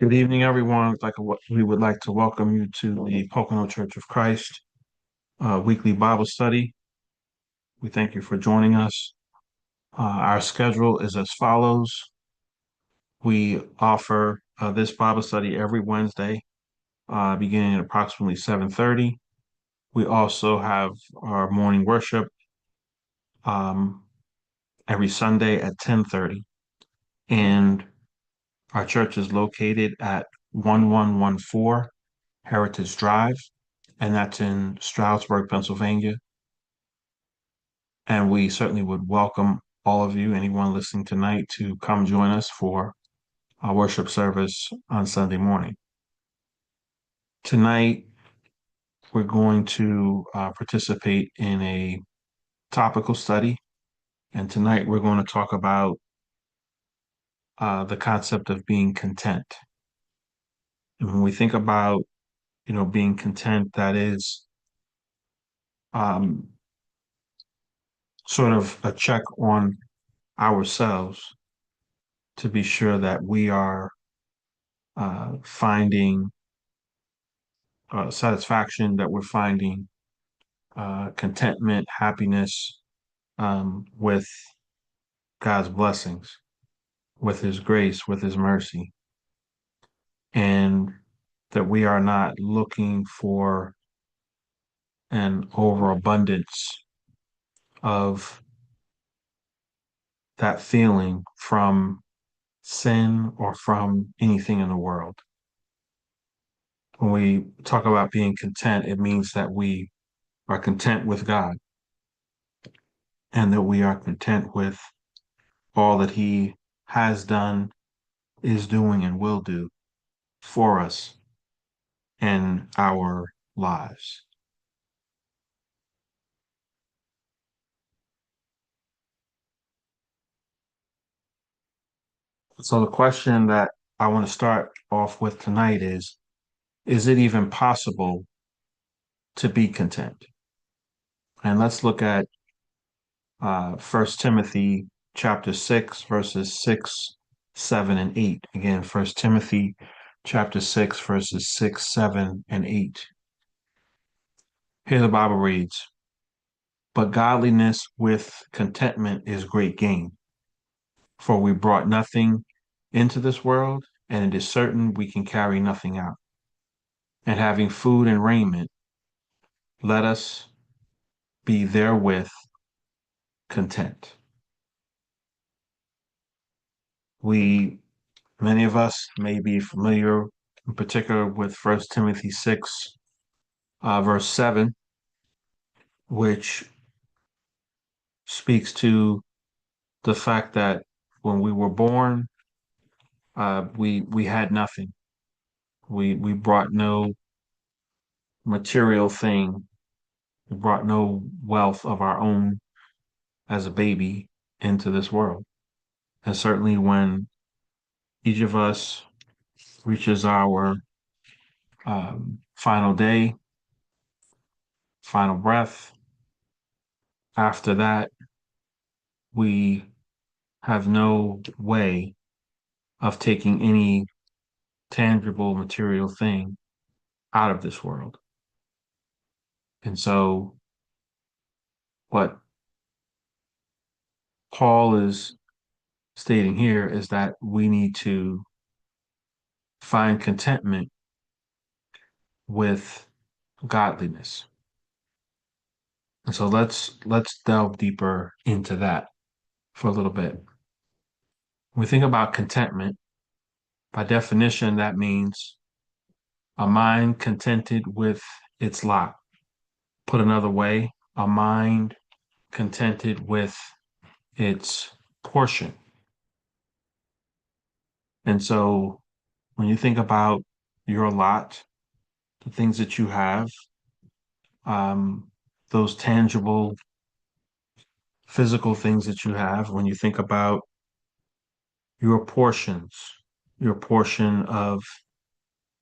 Good evening, everyone. We would like to welcome you to the Pocoono Church of Christ weekly Bible study. We thank you for joining us. Our schedule is as follows. We offer this Bible study every Wednesday, beginning at approximately 7:30. We also have our morning worship um, every Sunday at 10:30, and our church is located at 1114 Heritage Drive, and that's in Stroudsburg, Pennsylvania. And we certainly would welcome all of you, anyone listening tonight, to come join us for our worship service on Sunday morning. Tonight, we're going to participate in a topical study. And tonight, we're going to talk about the concept of being content. And when we think about, being content, that is um, sort of a check on ourselves to be sure that we are finding satisfaction, that we're finding contentment, happiness with God's blessings, with His grace, with His mercy, and that we are not looking for an overabundance of that feeling from sin or from anything in the world. When we talk about being content, it means that we are content with God and that we are content with all that He has done, is doing, and will do for us in our lives. So the question that I want to start off with tonight is it even possible to be content? And let's look at 1 Timothy chapter 6, verses 6, 7, and 8. Again, 1 Timothy chapter 6, verses 6, 7, and 8. Here the Bible reads, "But godliness with contentment is great gain. For we brought nothing into this world, and it is certain we can carry nothing out. And having food and raiment, let us be therewith content." We, many of us may be familiar in particular with 1 Timothy 6, verse 7, which speaks to the fact that when we were born, we had nothing. We brought no material thing. We brought no wealth of our own as a baby into this world. And certainly when each of us reaches our final day, final breath, after that, we have no way of taking any tangible material thing out of this world. And so what Paul is stating here is that we need to find contentment with godliness. And so let's delve deeper into that for a little bit. When we think about contentment, by definition, that means a mind contented with its lot. Put another way, a mind contented with its portion. And so when you think about your lot, the things that you have, um, those tangible physical things that you have, when you think about your portions, your portion of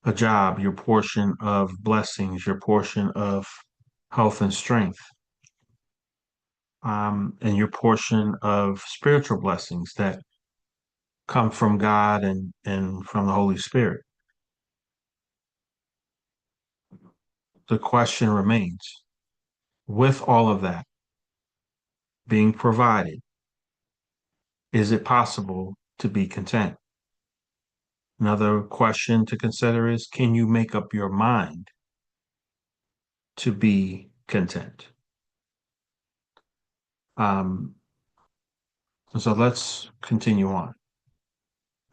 a job, your portion of blessings, your portion of health and strength, and your portion of spiritual blessings that come from God and from the Holy Spirit. the question remains, with all of that being provided, is it possible to be content? Another question to consider is, can you make up your mind to be content? Um, so let's continue on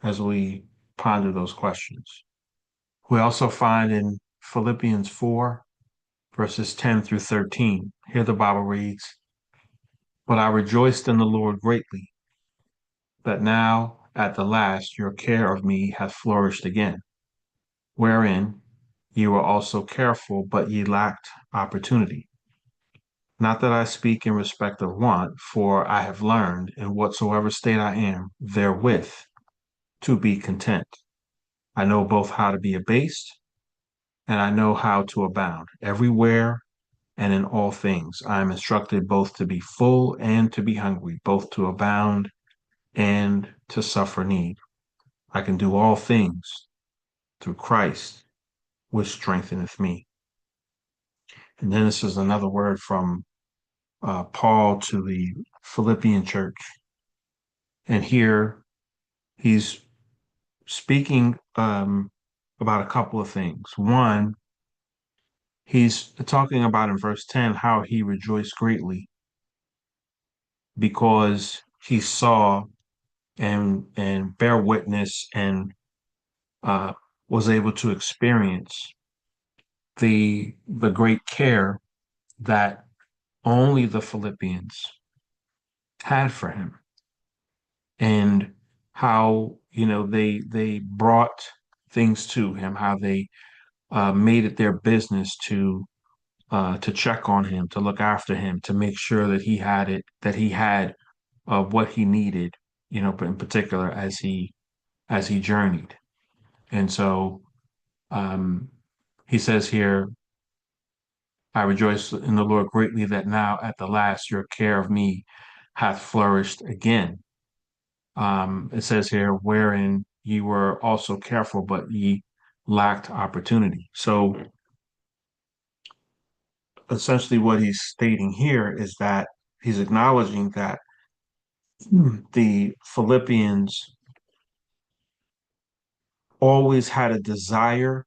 as we ponder those questions. We also find in Philippians 4, verses 10 through 13, here the Bible reads, "But I rejoiced in the Lord greatly, that now at the last your care of me hath flourished again, wherein ye were also careful, but ye lacked opportunity. Not that I speak in respect of want, for I have learned, in whatsoever state I am, therewith to be content. I know both how to be abased, and I know how to abound. Everywhere and in all things I am instructed both to be full and to be hungry, both to abound and to suffer need. I can do all things through Christ, which strengtheneth me." And then this is another word from Paul to the Philippian church. And here he's speaking about a couple of things. One, he's talking about in verse 10 how he rejoiced greatly because he saw and bear witness and uh, was able to experience the great care that only the Philippians had for him, and how they brought things to him, how they made it their business to check on him, to look after him, to make sure that he had what he needed, but in particular as he journeyed. And so um, he says here, "I rejoice in the Lord greatly that now at the last your care of me hath flourished again." It says here, "Wherein ye were also careful, but ye lacked opportunity." So essentially what he's stating here is that he's acknowledging that the Philippians always had a desire,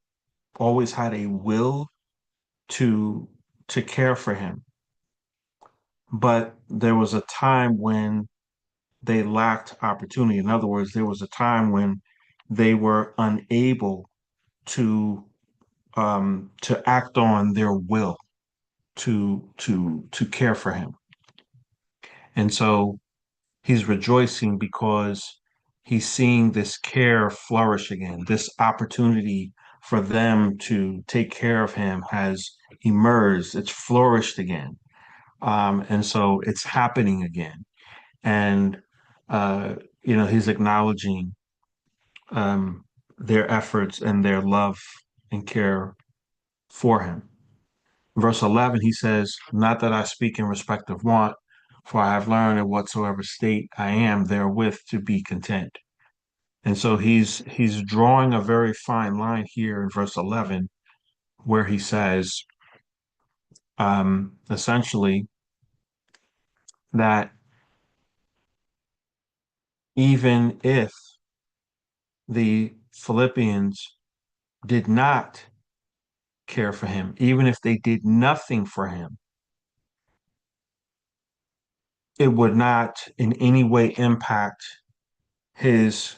always had a will to care for him. But there was a time when they lacked opportunity. In other words, there was a time when they were unable to act on their will to care for him. And so he's rejoicing because he's seeing this care flourish again. This opportunity for them to take care of him has emerged. It's flourished again. And so it's happening again. And, uh, he's acknowledging their efforts and their love and care for him. Verse 11, he says, "Not that I speak in respect of want, for I have learned in whatsoever state I am therewith to be content." And so he's drawing a very fine line here in verse 11, where he says, essentially, that even if the Philippians did not care for him, even if they did nothing for him, it would not in any way impact his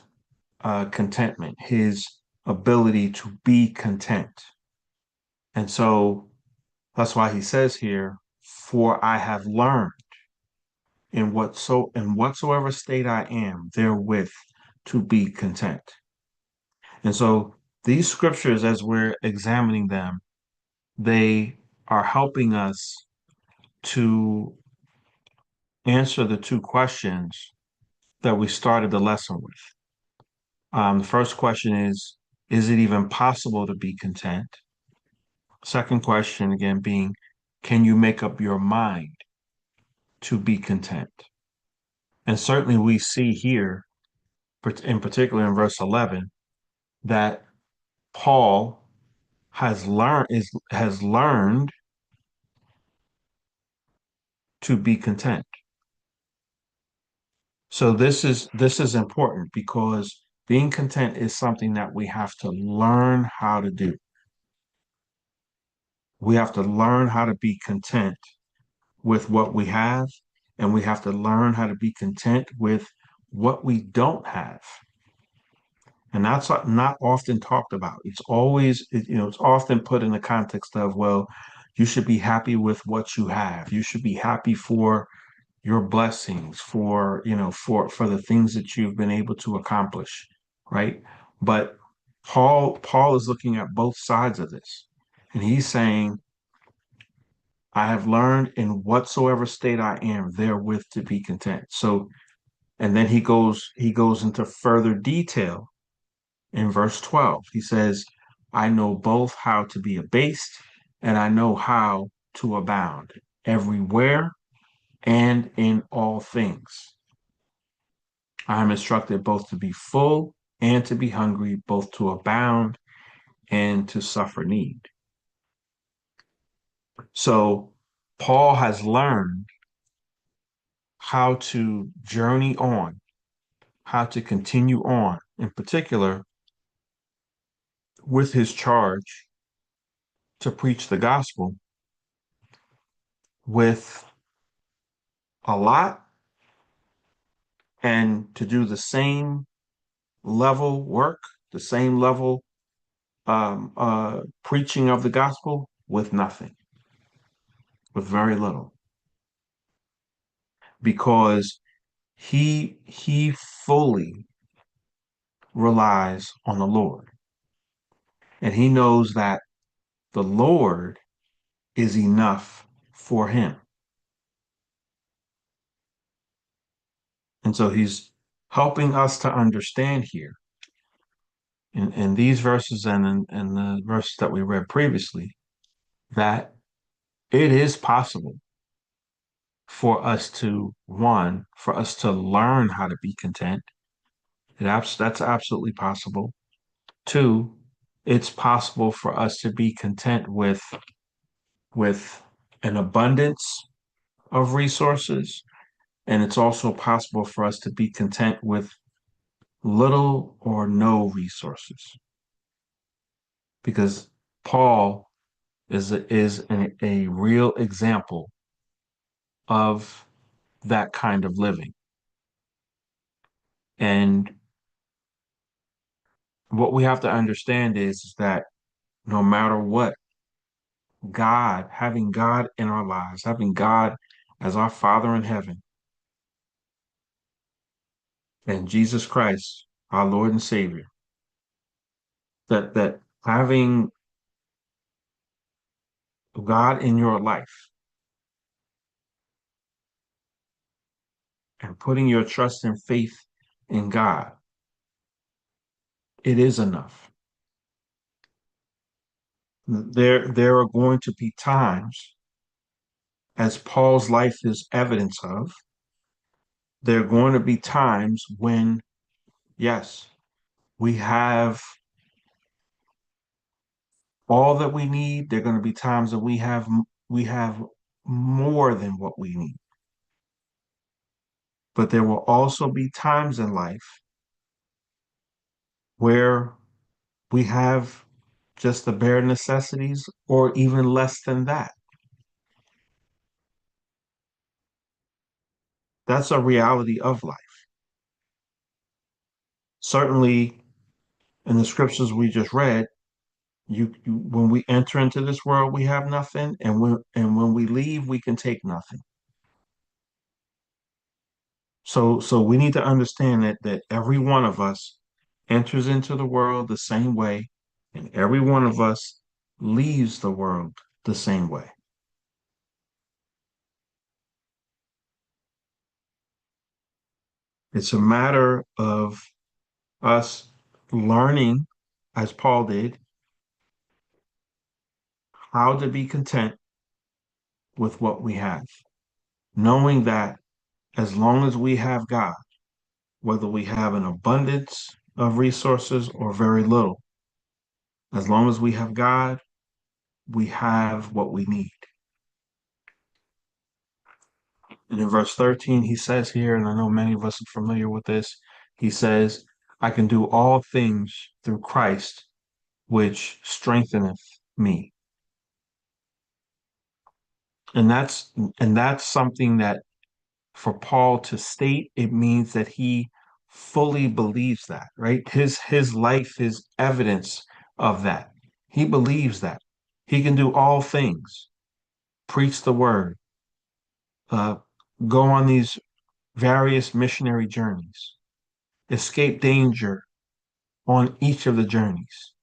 contentment, his ability to be content. And so that's why he says here, "For I have learned in whatsoever state I am therewith to be content." And so these scriptures, as we're examining them, they are helping us to answer the two questions that we started the lesson with. The first question is it even possible to be content? Second question, again, being, can you make up your mind to be content? And certainly we see here, in particular in verse 11, that Paul has learned to be content. So this is important because being content is something that we have to learn how to do. We have to learn how to be content with what we have, and we have to learn how to be content with what we don't have. And that's not often talked about. It's always, it's often put in the context of, well, you should be happy with what you have. You should be happy for your blessings, for, for the things that you've been able to accomplish, right? But Paul is looking at both sides of this. And he's saying, I have learned in whatsoever state I am therewith to be content. So, and then he goes into further detail in verse 12. He says, I know both how to be abased and I know how to abound everywhere and in all things. I am instructed both to be full and to be hungry, both to abound and to suffer need. So Paul has learned how to journey on, how to continue on, in particular with his charge to preach the gospel with a lot and to do the same level work, the same level preaching of the gospel with nothing, with very little, because he fully relies on the Lord, and he knows that the Lord is enough for him. And so he's helping us to understand here in these verses and in the verses that we read previously that it is possible for us to, one, for us to learn how to be content. That's absolutely possible. Two, it's possible for us to be content with an abundance of resources, and it's also possible for us to be content with little or no resources, because Paul is a real example of that kind of living. And what we have to understand is that no matter what, having God in our lives, having God as our Father in heaven, and Jesus Christ, our Lord and Savior, that having God in your life and putting your trust and faith in God, it is enough. There are going to be times, as Paul's life is evidence of, there are going to be times when, yes, we have all that we need. There are going to be times that we have more than what we need. But there will also be times in life where we have just the bare necessities or even less than that. That's a reality of life. Certainly, in the scriptures we just read, when we enter into this world, we have nothing, and when we leave, we can take nothing. So we need to understand that every one of us enters into the world the same way, and every one of us leaves the world the same way. It's a matter of us learning, as Paul did, how to be content with what we have, knowing that as long as we have God, whether we have an abundance of resources or very little, as long as we have God, we have what we need. And in verse 13, he says here, and I know many of us are familiar with this, he says, I can do all things through Christ, which strengtheneth me. And that's and that's something that for Paul to state, it means that he fully believes that, right? His life is evidence of that. He believes that. He can do all things, preach the word, uh, go on these various missionary journeys, escape danger on each of the journeys,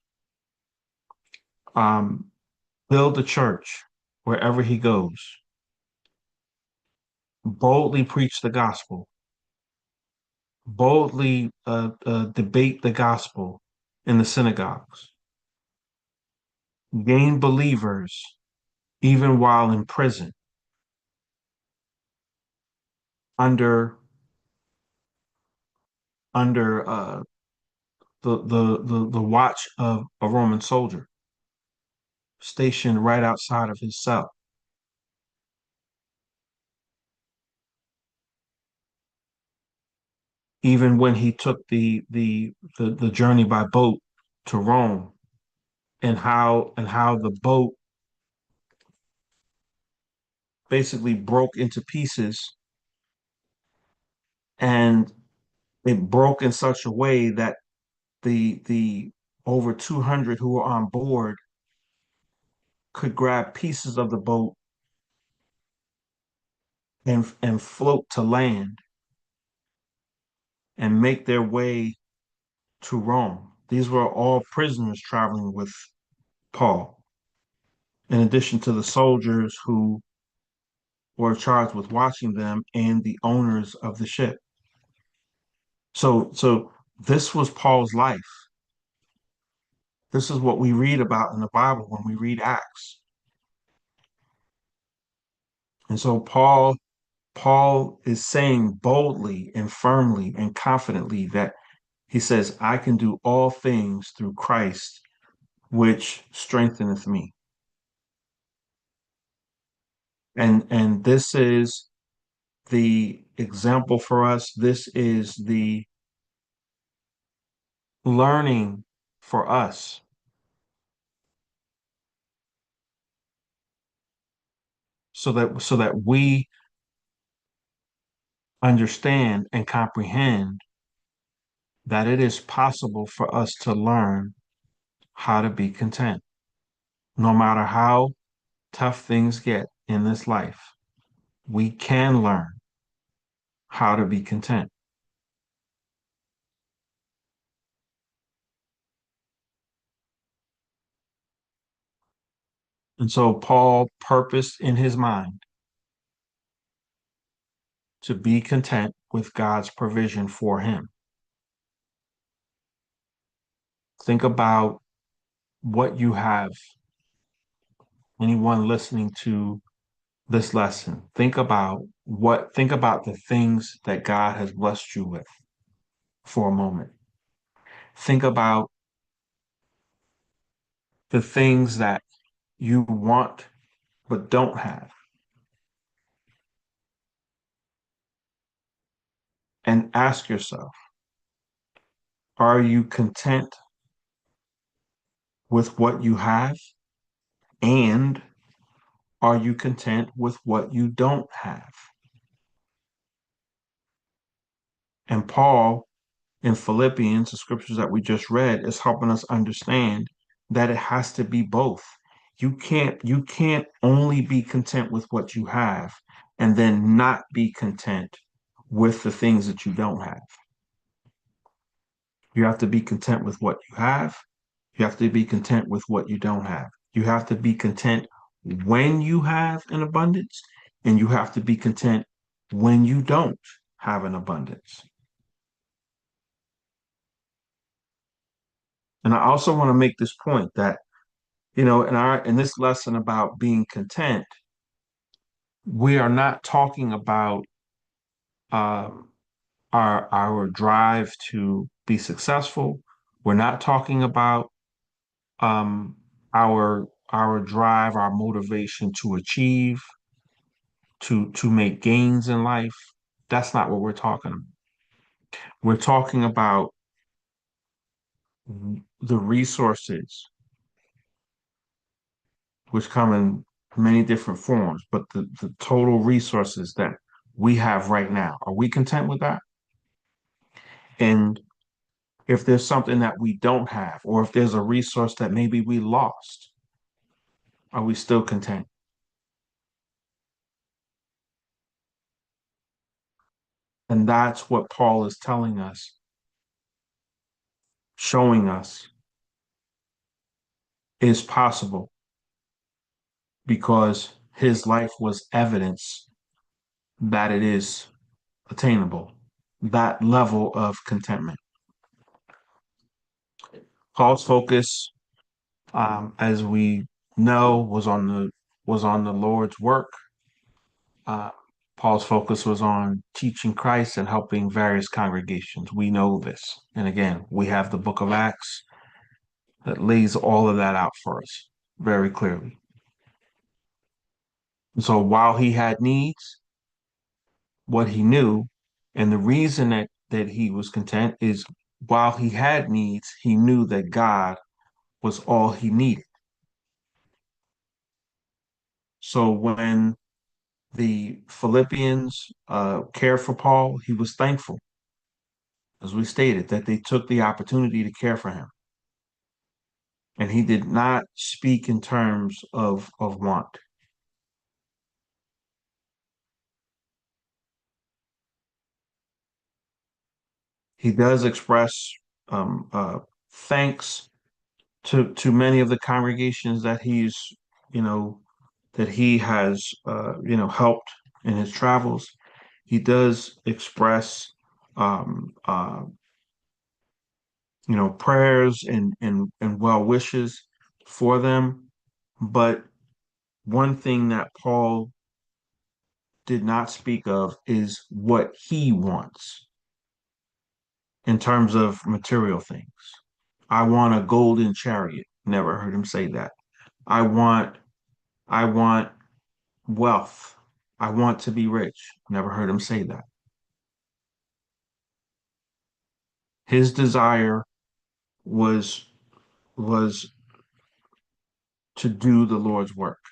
um, build a church wherever he goes, boldly preach the gospel, boldly debate the gospel in the synagogues, gain believers even while in prison under under the watch of a Roman soldier stationed right outside of his cell. Even when he took the journey by boat to Rome, and how the boat basically broke into pieces, and it broke in such a way that the over 200 who were on board could grab pieces of the boat and float to land and make their way to Rome. These were all prisoners traveling with Paul, in addition to the soldiers who were charged with watching them and the owners of the ship. So this was Paul's life. This is what we read about in the Bible when we read Acts. And so Paul is saying boldly and firmly and confidently that he says, I can do all things through Christ, which strengtheneth me. And this is the example for us. This is the learning for us so that we understand and comprehend that it is possible for us to learn how to be content, no matter how tough things get in this life. We can learn how to be content. And so Paul purposed in his mind to be content with God's provision for him. Think about what you have. Anyone listening to this lesson, think about the things that God has blessed you with for a moment. Think about the things that you want but don't have, and ask yourself, are you content with what you have? And are you content with what you don't have? And Paul in Philippians, the scriptures that we just read, is helping us understand that it has to be both. You can't only be content with what you have and then not be content with the things that you don't have. You have to be content with what you have. You have to be content with what you don't have. You have to be content when you have an abundance, and you have to be content when you don't have an abundance. And I also want to make this point that, in this lesson about being content, we are not talking about um, our drive to be successful. We're not talking about um, our our drive, our motivation to achieve, to make gains in life. That's not what we're talking about. We're talking about the resources, which come in many different forms, but the total resources that we have right now. Are we content with that? And if there's something that we don't have, or if there's a resource that maybe we lost, are we still content? And that's what Paul is telling us, showing us is possible because his life was evidence that it is attainable, that level of contentment. Paul's focus, as we know, was on the Lord's work. Uh, Paul's focus was on teaching Christ and helping various congregations. We know this. And again, we have the book of Acts that lays all of that out for us very clearly. And so while he had needs, what he knew, and the reason that he was content is while he had needs, he knew that God was all he needed. So when the Philippians cared for Paul, he was thankful, as we stated, that they took the opportunity to care for him. And he did not speak in terms of want. He does express thanks to many of the congregations that you know, that he has, helped in his travels. He does express, prayers and well wishes for them. But one thing that Paul did not speak of is what he wants in terms of material things. I want a golden chariot. Never heard him say that. I want I want wealth. I want to be rich. Never heard him say that. His desire was was to do the Lord's work.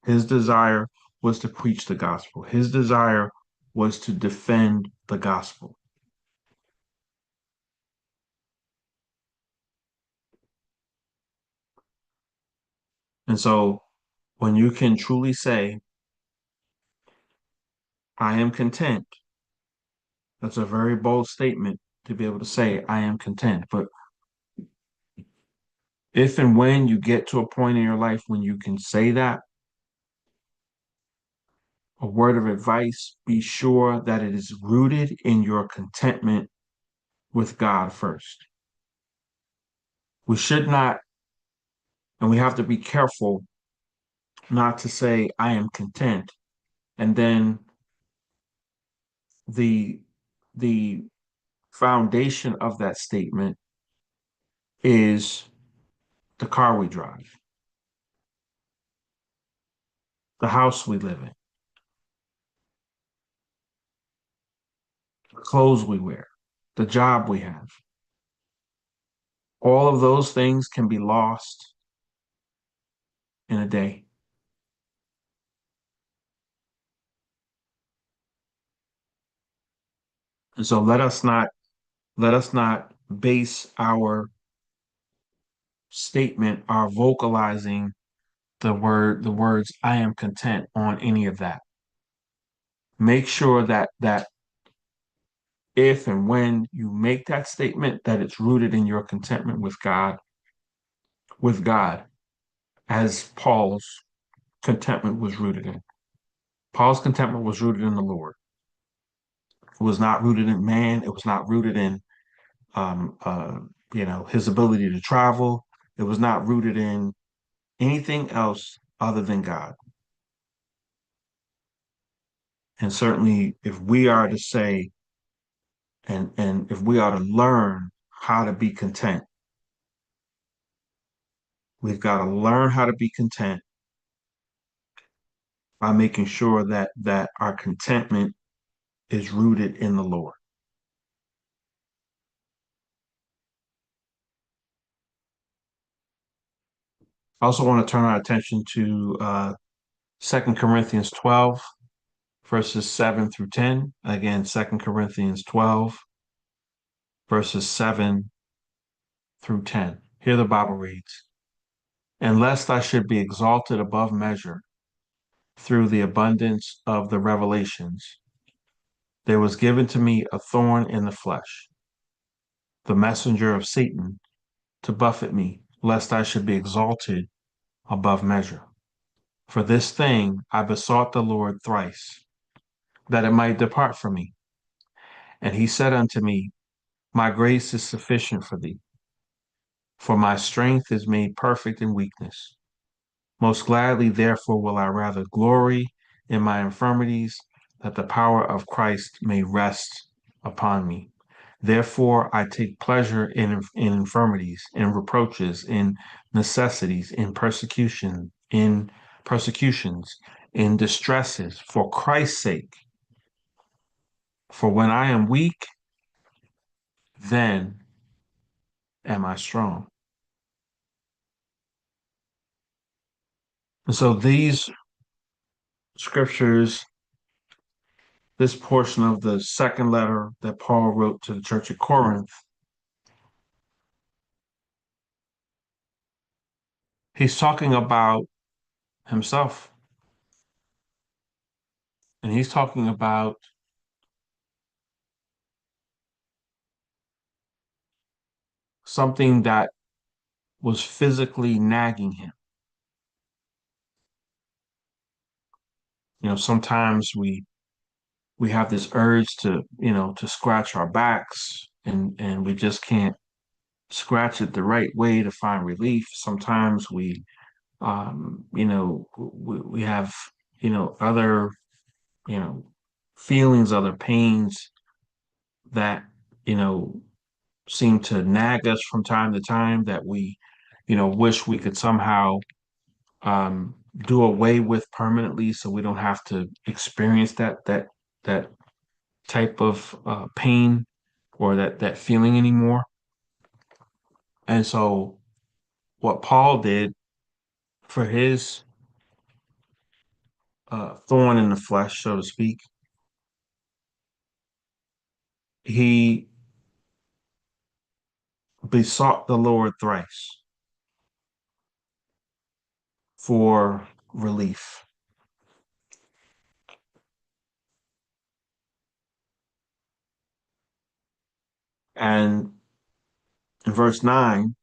His desire was to preach the gospel. His desire was to defend the gospel. And so when you can truly say, I am content, that's a very bold statement to be able to say, I am content. But if and when you get to a point in your life when you can say that, a word of advice, be sure that it is rooted in your contentment with God first. We should not, and we have to be careful not to say, I am content. And then the the foundation of that statement is the car we drive, the house we live in, the clothes we wear, the job we have. All of those things can be lost in a day. And so let us not base our statement, our vocalizing the words I am content on any of that. Make sure that if and when you make that statement, that it's rooted in your contentment with God, as Paul's contentment was rooted in. Paul's contentment was rooted in the Lord. It was not rooted in man. It was not rooted in um, uh, his ability to travel. It was not rooted in anything else other than God. And certainly, if we are to say, and if we are to learn how to be content, We've got to learn how to be content by making sure that our contentment is rooted in the Lord. I also want to turn our attention to 2 Corinthians 12, verses 7 through 10. Again, 2 Corinthians 12, verses 7 through 10. Here the Bible reads, "And lest I should be exalted above measure through the abundance of the revelations, there was given to me a thorn in the flesh, the messenger of Satan, to buffet me, lest I should be exalted above measure. For this thing I besought the Lord thrice, that it might depart from me. And he said unto me, My grace is sufficient for thee, for my strength is made perfect in weakness. Most gladly, therefore, will I rather glory in my infirmities, that the power of Christ may rest upon me. Therefore, I take pleasure in infirmities, in reproaches, in necessities, in persecutions, in distresses, for Christ's sake. For when I am weak, then am I strong." And so these scriptures, this portion of the second letter that Paul wrote to the church at Corinth, he's talking about himself. And he's talking about something that was physically nagging him. Sometimes we have this urge to scratch our backs, and we just can't scratch it the right way to find relief. Sometimes we have, other, you know, feelings, other pains that, you know, seem to nag us from time to time that we, wish we could somehow do away with permanently, so we don't have to experience that type of pain or that feeling anymore. And so, what Paul did for his thorn in the flesh, so to speak, he besought the Lord thrice for relief. And in verse 9,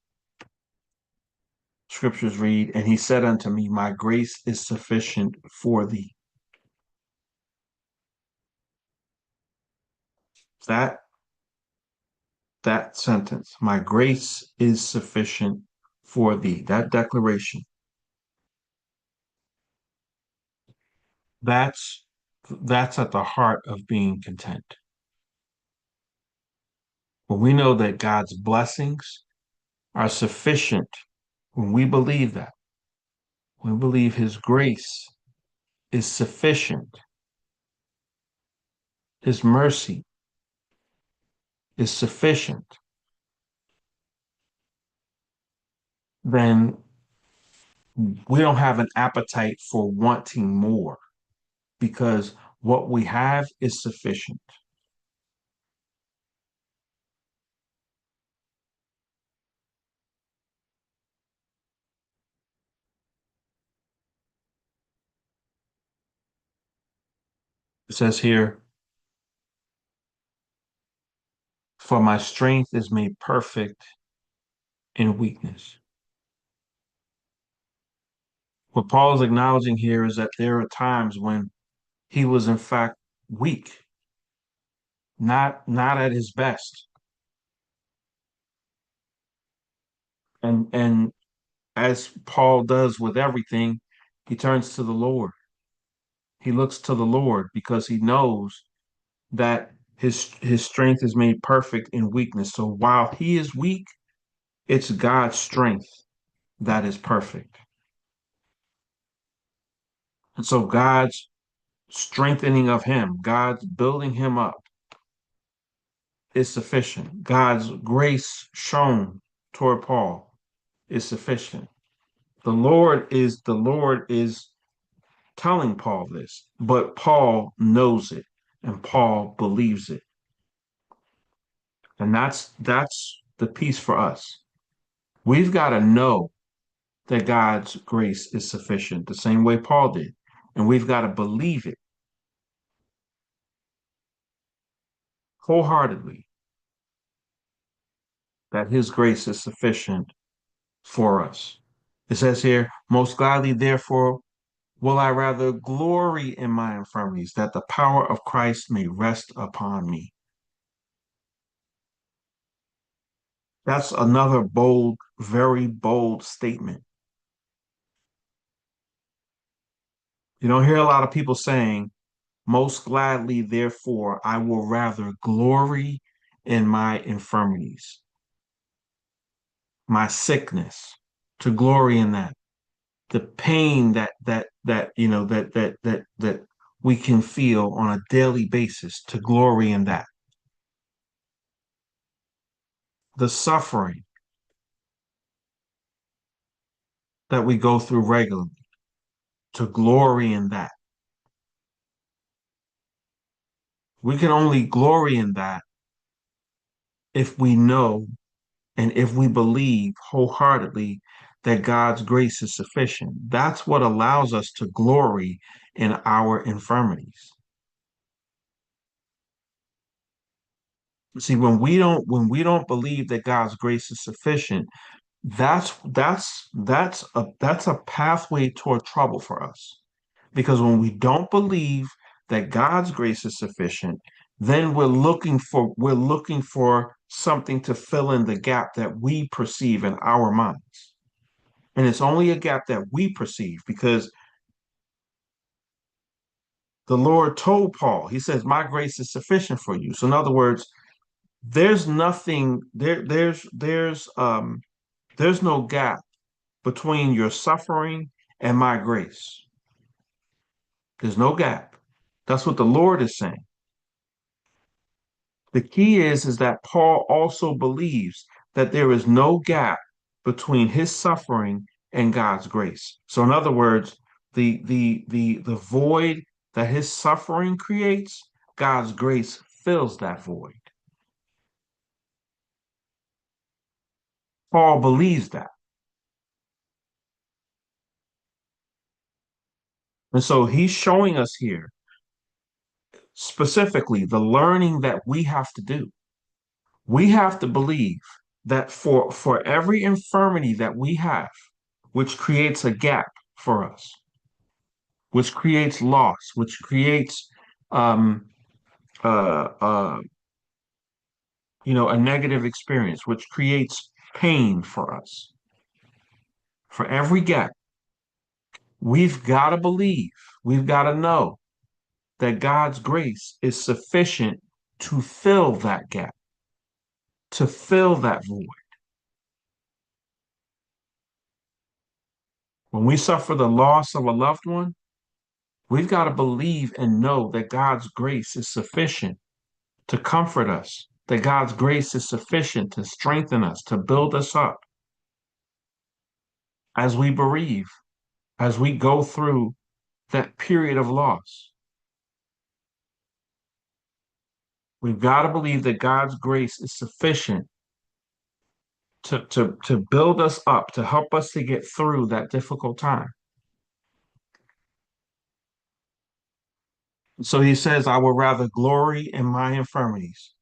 scriptures read, "And he said unto me, My grace is sufficient for thee." That that sentence, "My grace is sufficient for thee," that declaration, that's that's at the heart of being content. When we know that God's blessings are sufficient, when we believe that, when we believe his grace is sufficient, his mercy is sufficient, then we don't have an appetite for wanting more, because what we have is sufficient. It says here, "For my strength is made perfect in weakness." What Paul is acknowledging here is that there are times when he was in fact weak, not at his best. And as Paul does with everything, he turns to the Lord. He looks to the Lord because he knows that his strength is made perfect in weakness. So while he is weak, it's God's strength that is perfect. And so God's strengthening of him, God's building him up is sufficient. God's grace shown toward Paul is sufficient. The Lord is telling Paul this, but Paul knows it and Paul believes it. And that's the piece for us. We've got to know that God's grace is sufficient, the same way Paul did. And we've got to believe it wholeheartedly that his grace is sufficient for us. It says here, most gladly, therefore, will I rather glory in my infirmities, that the power of Christ may rest upon me. That's another bold, very bold statement. You don't hear a lot of people saying, most gladly, therefore, I will rather glory in my infirmities, my sickness, to glory in that, the pain that we can feel on a daily basis, to glory in that, the suffering that we go through regularly, to glory in that. We can only glory in that if we know and if we believe wholeheartedly that God's grace is sufficient. That's what allows us to glory in our infirmities. See, when we don't believe that God's grace is sufficient, that's a pathway toward trouble for us. Because when we don't believe that God's grace is sufficient, then we're looking for something to fill in the gap that we perceive in our minds. And it's only a gap that we perceive because the Lord told Paul, he says, my grace is sufficient for you. So in other words, there's nothing there's no gap between your suffering and my grace. There's no gap. That's what the Lord is saying. The key is that Paul also believes that there is no gap between his suffering and God's grace. So in other words, the void that his suffering creates, God's grace fills that void. Paul believes that. And so he's showing us here specifically the learning that we have to do. We have to believe that for every infirmity that we have, which creates a gap for us, which creates loss, which creates um, uh, uh, a negative experience, which creates pain for us. For every gap, we've got to believe, we've got to know that God's grace is sufficient to fill that gap, to fill that void. When we suffer the loss of a loved one, we've got to believe and know that God's grace is sufficient to comfort us, that God's grace is sufficient to strengthen us, to build us up as we bereave, as we go through that period of loss. We've got to believe that God's grace is sufficient to build us up, to help us to get through that difficult time. So he says, I will rather glory in my infirmities,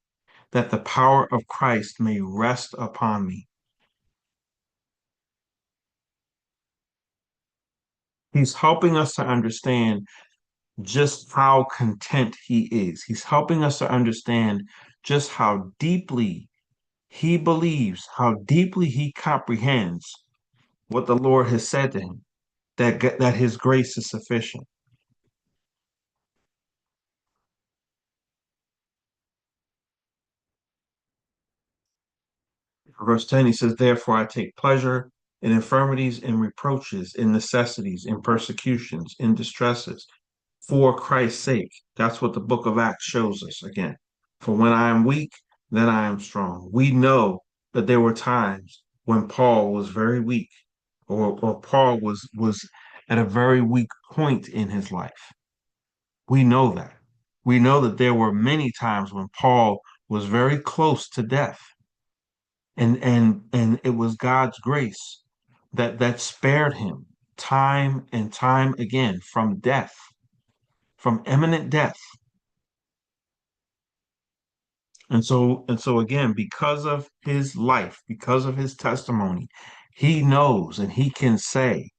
that the power of Christ may rest upon me. He's helping us to understand just how content he is. He's helping us to understand just how deeply he believes, how deeply he comprehends what the Lord has said to him, that his grace is sufficient. Verse 10, he says, therefore I take pleasure in infirmities, in reproaches, in necessities, in persecutions, in distresses, for Christ's sake. That's what the book of Acts shows us again. For when I am weak, then I am strong. We know that there were times when Paul was very weak, or Paul was at a very weak point in his life. We know that. We know that there were many times when Paul was very close to death. And it was God's grace that spared him time and time again from death, from imminent death. And so again, because of his life, because of his testimony, he knows and he can say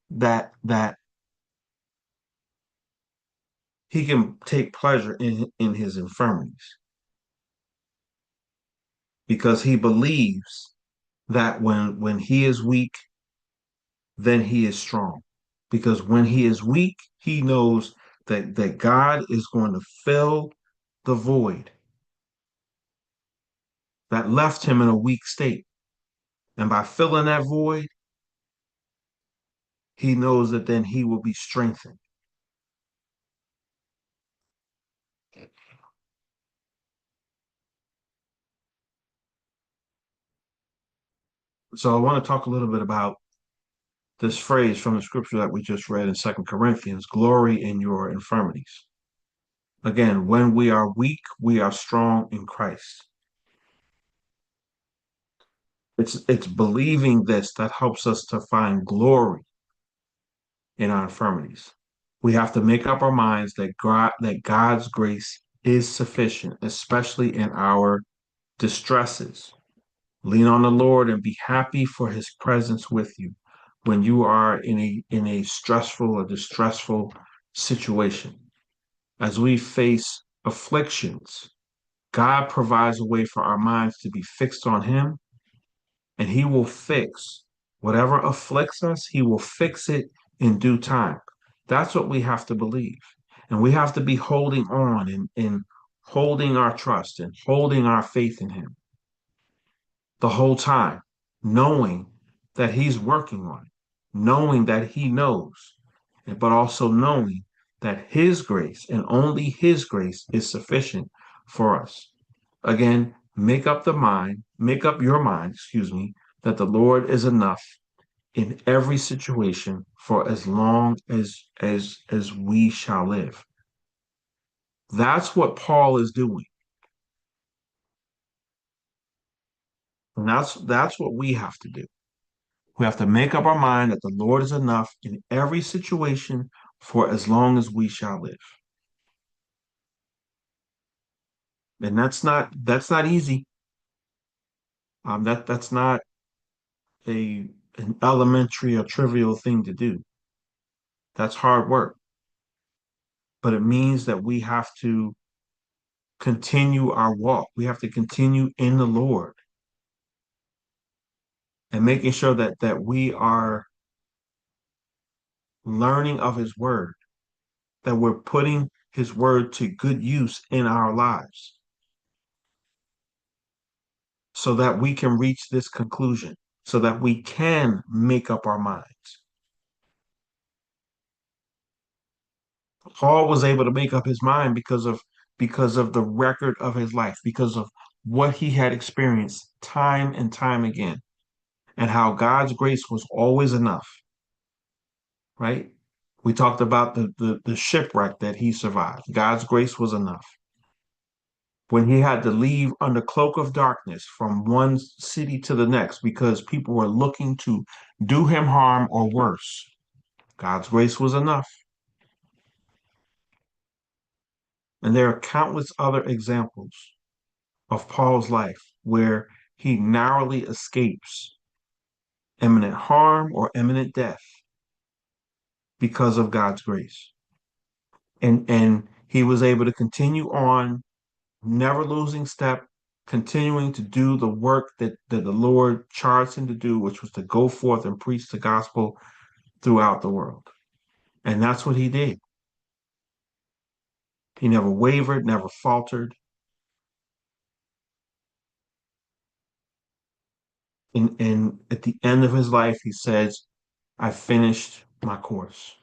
that he can take pleasure in his infirmities because he believes that when he is weak, then he is strong. Because when he is weak, he knows that God is going to fill the void that left him in a weak state. And by filling that void, he knows that then he will be strengthened. So I want to talk a little bit about this phrase from the scripture that we just read in Second Corinthians, glory in your infirmities. Again, when we are weak, we are strong in Christ. It's believing this that helps us to find glory in our infirmities. We have to make up our minds that God's grace is sufficient, especially in our distresses. Lean on the Lord and be happy for his presence with you when you are in a stressful or distressful situation. As we face afflictions, God provides a way for our minds to be fixed on him, and he will fix whatever afflicts us, he will fix it in due time. That's what we have to believe. And we have to be holding on and holding our trust and holding our faith in him the whole time, knowing that he's working on it, knowing that he knows, but also knowing that his grace and only his grace is sufficient for us. Again, make up your mind, excuse me, that the Lord is enough in every situation for as long as we shall live. That's what Paul is doing. And that's what we have to do. We have to make up our mind that the Lord is enough in every situation for as long as we shall live. And that's not easy. That's not a an elementary or trivial thing to do. That's hard work. But it means that we have to continue our walk. We have to continue in the Lord and making sure that we are learning of his word, that we're putting his word to good use in our lives so that we can reach this conclusion, so that we can make up our minds. Paul was able to make up his mind because of the record of his life, because of what he had experienced time and time again, and how God's grace was always enough, right? We talked about the shipwreck that he survived. God's grace was enough. When he had to leave under cloak of darkness from one city to the next because people were looking to do him harm or worse, God's grace was enough. And there are countless other examples of Paul's life where he narrowly escapes imminent harm or imminent death because of God's grace. And he was able to continue on, never losing step, continuing to do the work that the Lord charged him to do, which was to go forth and preach the gospel throughout the world. And that's what he did. He never wavered, never faltered. And at the end of his life, he says, I finished my course.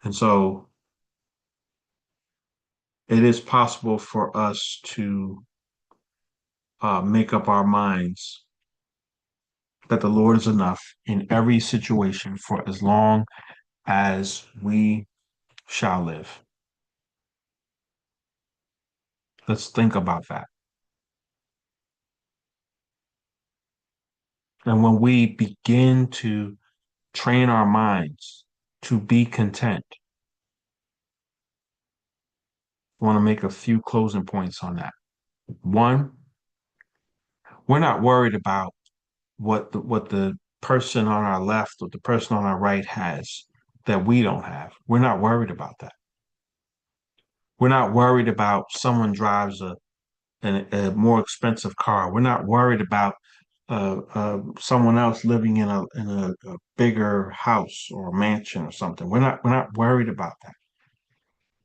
And so it is possible for us to make up our minds that the Lord is enough in every situation for as long as we shall live. Let's think about that. And when we begin to train our minds to be content, I want to make a few closing points on that. One, we're not worried about what the person on our left or the person on our right has that we don't have. We're not worried about that. We're not worried about someone drives a more expensive car. We're not worried about someone else living in a bigger house or mansion or something. We're not worried about that.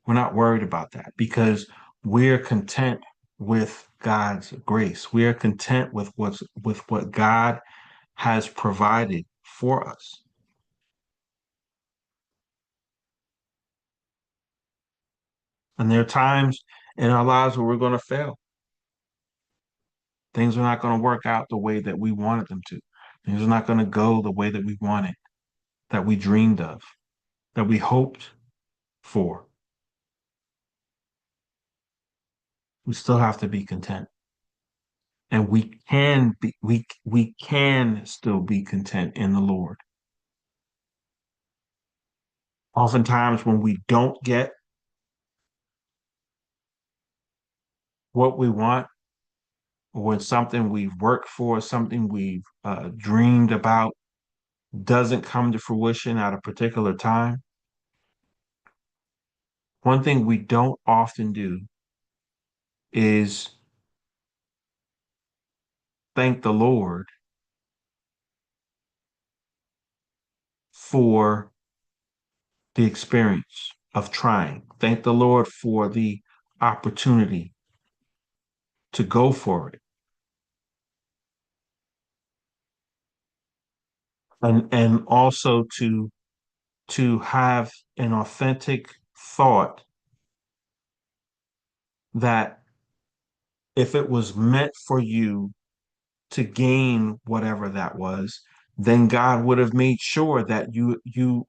We're not worried about that because we're content with God's grace. We are content with what God has provided for us. And there are times in our lives where we're going to fail. Things are not going to work out the way that we wanted them to. Things are not going to go the way that we wanted, that we dreamed of, that we hoped for. We still have to be content. And we can still be content in the Lord. Oftentimes when we don't get what we want, or when something we've worked for, something we've dreamed about doesn't come to fruition at a particular time, one thing we don't often do is thank the Lord for the experience of trying. Thank the Lord for the opportunity to go for it. And also to have an authentic thought that if it was meant for you to gain whatever that was, then God would have made sure that you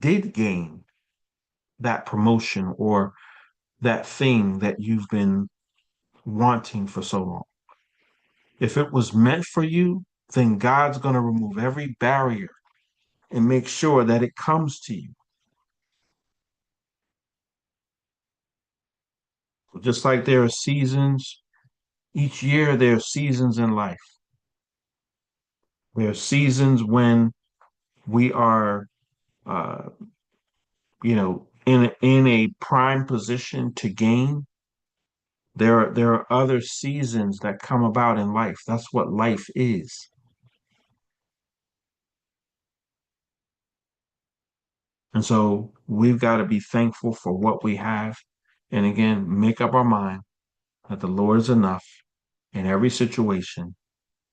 did gain that promotion or that thing that you've been wanting for so long. If it was meant for you, then God's going to remove every barrier and make sure that it comes to you. Just like there are seasons, each year there are seasons in life. There are seasons when we are, uh, in a prime position to gain. There are other seasons that come about in life. That's what life is. And so we've got to be thankful for what we have. And again, make up our mind that the Lord is enough in every situation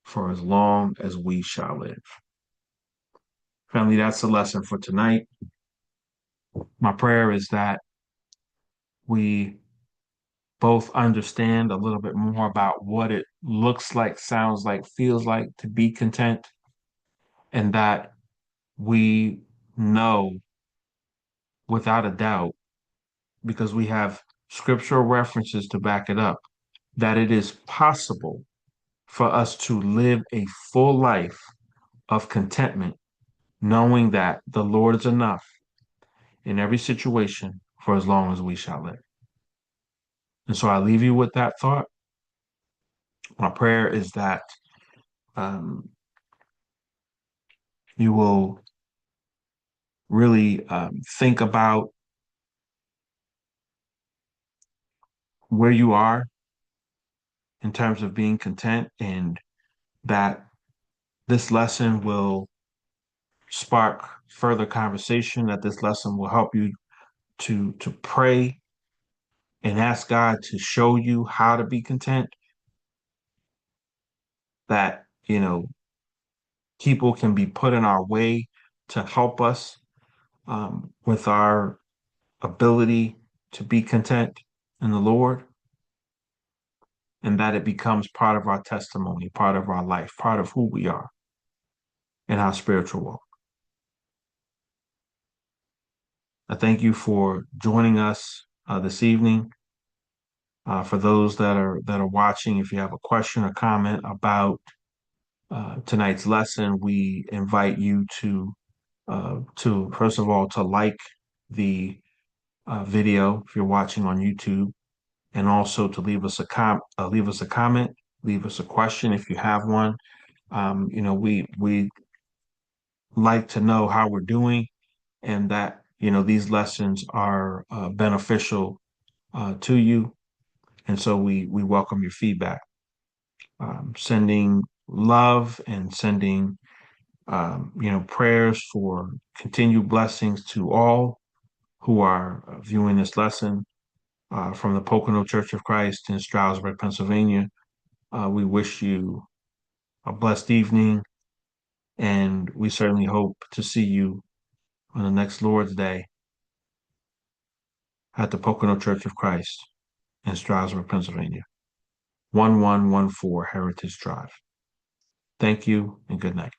for as long as we shall live. Family, that's the lesson for tonight. My prayer is that we both understand a little bit more about what it looks like, sounds like, feels like to be content, and that we know without a doubt, because we have scriptural references to back it up, that it is possible for us to live a full life of contentment, knowing that the Lord is enough in every situation for as long as we shall live. And so I leave you with that thought. My prayer is that um, you will really think about where you are in terms of being content, and that this lesson will spark further conversation, that this lesson will help you to pray and ask God to show you how to be content, that, people can be put in our way to help us with our ability to be content in the Lord, and that it becomes part of our testimony, part of our life, part of who we are in our spiritual walk. I thank you for joining us this evening. For those that are watching, if you have a question or comment about tonight's lesson, we invite you to first of all to like the video if you're watching on YouTube, and also to leave us a comment, leave us a question if you have one. We like to know how we're doing, and that these lessons are beneficial to you, and so we welcome your feedback. Sending love and sending prayers for continued blessings to all who are viewing this lesson from the Pocono Church of Christ in Stroudsburg, Pennsylvania. We wish you a blessed evening, and we certainly hope to see you on the next Lord's Day at the Pocono Church of Christ in Stroudsburg, Pennsylvania, 1114 Heritage Drive. Thank you and good night.